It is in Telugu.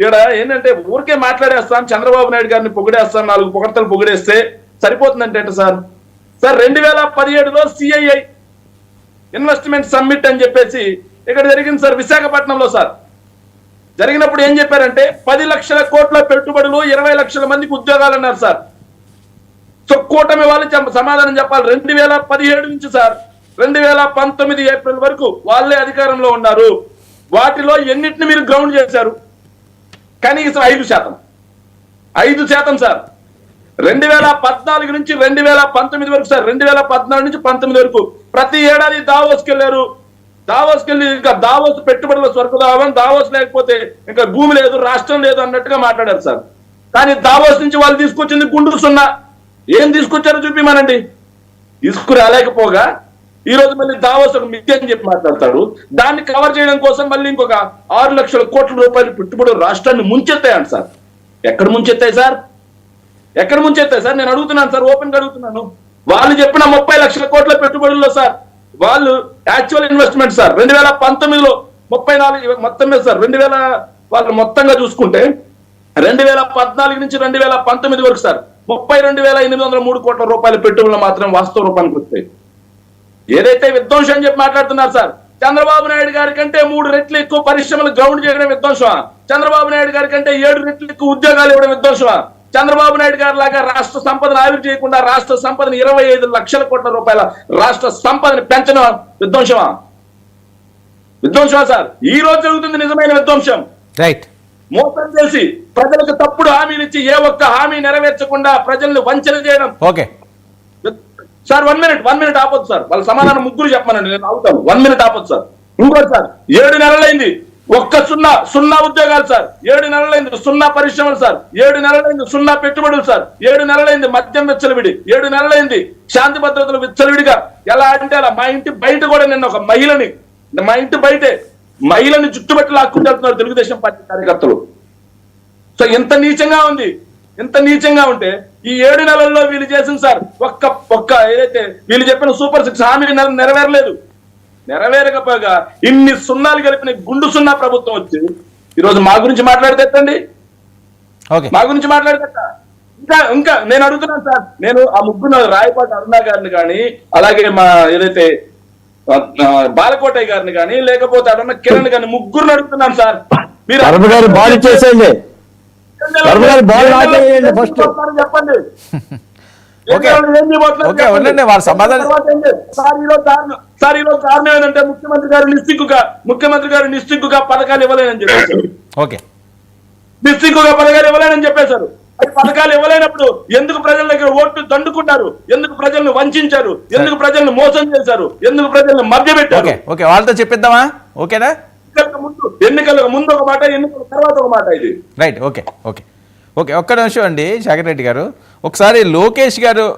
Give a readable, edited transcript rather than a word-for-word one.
ఇక్కడ ఏంటంటే ఊరికే మాట్లాడేస్తాం, చంద్రబాబు నాయుడు గారిని పొగిడేస్తాం, 4 పొగడ్తలు పొగిడేస్తే సరిపోతుందంటే సార్ 2017లో సిఐఐ ఇన్వెస్ట్మెంట్ సమ్మిట్ అని చెప్పేసి ఇక్కడ జరిగింది సార్, విశాఖపట్నంలో సార్. జరిగినప్పుడు ఏం చెప్పారంటే 10 లక్షల కోట్ల పెట్టుబడులు, 20 లక్షల మందికి ఉద్యోగాలు అన్నారు సార్. సో కూటమి వాళ్ళు సమాధానం చెప్పాలి. 2017 నుంచి సార్ 2019 ఏప్రిల్ వరకు వాళ్ళే అధికారంలో ఉన్నారు. వాటిలో ఎన్నిటిని మీరు గ్రౌండ్ చేశారు? కనీసం 5%. 5% సార్. 2014 నుంచి 2019 వరకు సార్, 2014 నుంచి 19 వరకు ప్రతి ఏడాది దావోస్కి వెళ్ళారు. దావోస్కి వెళ్ళి ఇంకా దావోస్ పెట్టుబడుల స్వర్గదావం, దావోస్ లేకపోతే ఇంకా భూమి లేదు, రాష్ట్రం లేదు అన్నట్టుగా మాట్లాడారు సార్. కానీ దావోస్ నుంచి వాళ్ళు తీసుకొచ్చింది గుండు సున్నా. ఏం తీసుకొచ్చారో చూపిమనండి. తీసుకురాలేకపోగా ఈ రోజు మళ్ళీ దావోస్ ఒక మిథ్య అని చెప్పి మాట్లాడతాడు. దాన్ని కవర్ చేయడం కోసం మళ్ళీ ఇంకొక 6 లక్షల కోట్ల రూపాయలు పెట్టుబడులు రాష్ట్రాన్ని ముంచెత్తాయంట సార్. ఎక్కడ ముంచెత్తాయి సార్? ఎక్కడ ముంచెత్తాయి సార్? నేను అడుగుతున్నాను సార్, ఓపెన్ గా అడుగుతున్నాను. వాళ్ళు చెప్పిన 30 లక్షల కోట్ల పెట్టుబడుల్లో సార్, వాళ్ళు యాక్చువల్ ఇన్వెస్ట్మెంట్ సార్ 2019లో 34 మొత్తం మీద సార్, 2000 వాళ్ళు మొత్తంగా చూసుకుంటే 2014 నుంచి 2019 వరకు సార్ 32,803 కోట్ల రూపాయల పెట్టుబడులు మాత్రం వాస్తవ రూపానికి వస్తాయి. ఏదైతే విధ్వంసం అని చెప్పి మాట్లాడుతున్నారు సార్, చంద్రబాబు నాయుడు గారి కంటే 3 రెట్లు ఎక్కువ పరిశ్రమలు గ్రౌండ్ చేయడం విధ్వంసమా? చంద్రబాబు నాయుడు గారి కంటే 7 రెట్లు ఎక్కువ ఉద్యోగాలు ఇవ్వడం విధ్వంసమా? చంద్రబాబు నాయుడు గారి లాగా రాష్ట్ర సంపదను ఆవిరి చేయకుండా రాష్ట్ర సంపదను 25 లక్షల కోట్ల రూపాయల రాష్ట్ర సంపదను పెంచడం విధ్వంసమా? విధ్వంసమా సార్? ఈ రోజు జరుగుతుంది నిజమైన విధ్వంసం. రైట్. మోసం చేసి ప్రజలకు తప్పుడు హామీలు ఇచ్చి ఏ ఒక్క హామీ నెరవేర్చకుండా ప్రజల్ని వంచన చేయడం. ఓకే సార్ 1 మినిట్ ఆపొద్దు సార్. వాళ్ళ సమాధానం ముగ్గురు చెప్పమనండి, నేను అవుతాను. 1 మినిట్ ఆపొద్దు సార్. ఇంకోటి సార్, 7 నెలలైంది ఒక్క సున్నా ఉద్యోగాలు సార్. 7 నెలలైంది సున్నా పరిశ్రమలు సార్. 7 నెలలైంది సున్నా పెట్టుబడులు సార్. 7 నెలలైంది మద్యం విచ్చలవిడి. 7 నెలలైంది శాంతి భద్రతలు విచ్చలవిడిగా. ఎలా అంటే అలా మా ఇంటి బయట కూడా నిన్న ఒక మహిళని, మా ఇంటి బయటే మహిళని చుట్టుబట్టి లాక్కుంటూ వెళ్తున్నారు తెలుగుదేశం పార్టీ కార్యకర్తలు. సో ఎంత నీచంగా ఉంది. ఎంత నీచంగా ఉంటే ఈ 7 నెలల్లో వీళ్ళు చేసింది సార్ ఒక్క ఏదైతే వీళ్ళు చెప్పిన సూపర్ 6 హామీ నెరవేరలేదు. నెరవేరకపోగా ఇన్ని సున్నాలు కలిపిన గుండు సున్నా ప్రభుత్వం వచ్చి ఈరోజు మా గురించి మాట్లాడితేటండి, మా గురించి మాట్లాడితే ఇంకా నేను అడుగుతున్నాను సార్. నేను ఆ ముగ్గురు రాయపాటి అరుణ గారిని కానీ, అలాగే మా ఏదైతే బాలకోటయ్య గారిని కానీ, లేకపోతే అడున్న కిరణ్ గారిని, ముగ్గురుని అడుగుతున్నాను సార్. మీరు చెప్పండి. వారి సమాధానం సార్ ఈరోజు కారణం ఏంటంటే ముఖ్యమంత్రి గారు నిస్సిగ్గుగా పథకాలు ఇవ్వలేనని చెప్పేశారు. ఓకే, నిస్సిగ్గుగా పథకాలు ఇవ్వలేనని చెప్పేశారు. పథకాలు ఇవ్వలేనప్పుడు ఎందుకు ప్రజల దగ్గర ఓట్లు దండుకున్నారు? ఎందుకు ప్రజలను వంచారు? ఎందుకు ప్రజలను మోసం చేశారు? ఎందుకు ప్రజలను మభ్యపెట్టారు? ఓకే, వాళ్ళతో చెప్పిద్దామా? ఓకేనా? ఎన్నికలకు ముందు ఒక మాట, ఎన్నికల తర్వాత ఒక మాట. ఇది రైట్. ఓకే, ఒక్క నిమిషం అండి శాఖర్ రెడ్డి గారు. ఒకసారి లోకేష్ గారు